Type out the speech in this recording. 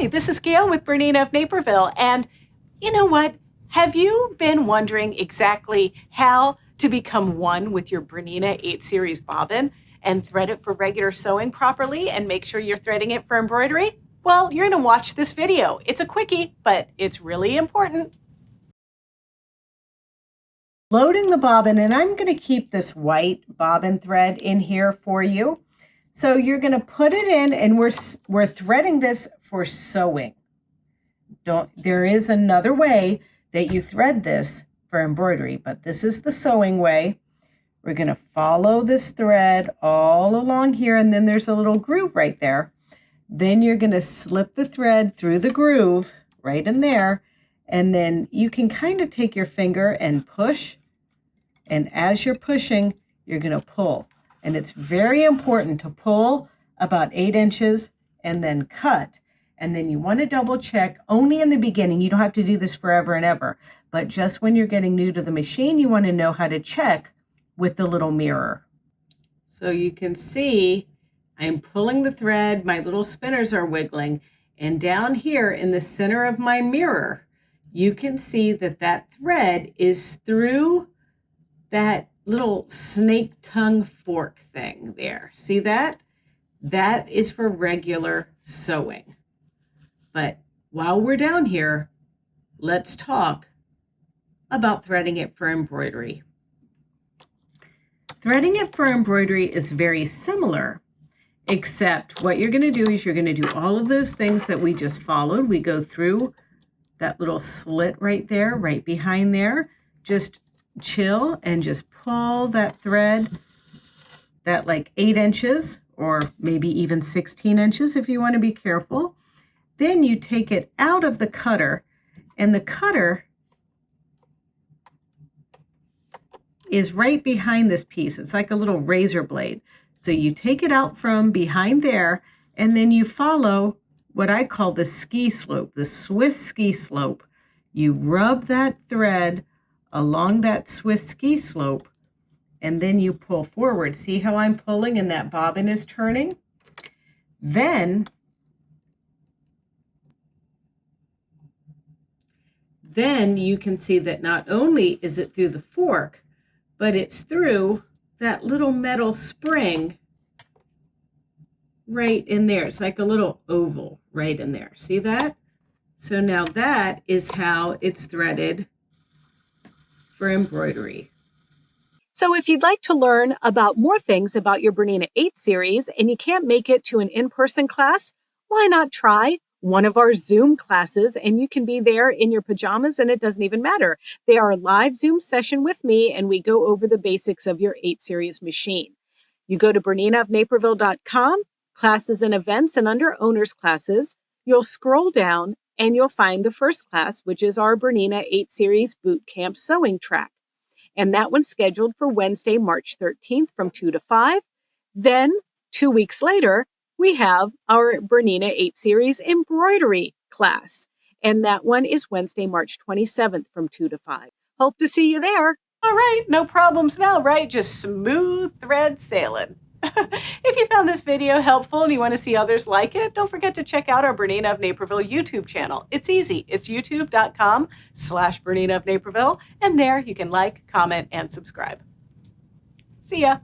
Hi, this is Gayle with Bernina of Naperville, and you know what? Have you been wondering exactly how to become one with your Bernina 8 Series bobbin and thread it for regular sewing properly and make sure you're threading it for embroidery? Well, you're going to watch this video. It's a quickie, but it's really important. Loading the bobbin, and I'm going to keep this white bobbin thread in here for you. So you're going to put it in, and we're threading this for sewing. There is another way that you thread this for embroidery, but this is the sewing way. We're going to follow this thread all along here, and then there's a little groove right there. Then you're going to slip the thread through the groove right in there, and then you can kind of take your finger and push, and as you're pushing, you're going to pull. And it's very important to pull about 8 inches and then cut. And then you want to double check only in the beginning. You don't have to do this forever and ever, but just when you're getting new to the machine, you want to know how to check with the little mirror. So you can see I'm pulling the thread, my little spinners are wiggling, and down here in the center of my mirror, you can see that that thread is through that little snake tongue fork thing there. See that? That is for regular sewing. But while we're down here, let's talk about threading it for embroidery. Threading it for embroidery is very similar, except what you're going to do is you're going to do all of those things that we just followed. We go through that little slit right there, right behind there. Just chill and just pull that thread, that like 8 inches or maybe even 16 inches if you want to be careful. Then you take it out of the cutter, and the cutter is right behind this piece. It's like a little razor blade. So you take it out from behind there, and then you follow what I call the ski slope, the Swiss ski slope. You rub that thread along that Swiss ski slope, and then you pull forward. See how I'm pulling and that bobbin is turning? Then you can see that not only is it through the fork, but it's through that little metal spring right in there. It's like a little oval right in there. See that? So now that is how it's threaded for embroidery. So if you'd like to learn about more things about your Bernina 8 series and you can't make it to an in-person class, why not try one of our Zoom classes, and you can be there in your pajamas and it doesn't even matter. They are a live Zoom session with me, and we go over the basics of your 8 series machine. You go to BERNINAofNaperville.com, classes and events, and under owners classes, you'll scroll down and you'll find the first class, which is our Bernina 8 series boot camp sewing track. And that one's scheduled for Wednesday, March 13th from 2 to 5. Then 2 weeks later, we have our Bernina 8 series embroidery class. And that one is Wednesday, March 27th from 2 to 5. Hope to see you there. All right, no problems now, right? Just smooth thread sailing. If you found this video helpful and you want to see others like it, don't forget to check out our Bernina of Naperville YouTube channel. It's easy. It's youtube.com/Bernina of Naperville, and there you can like, comment, and subscribe. See ya.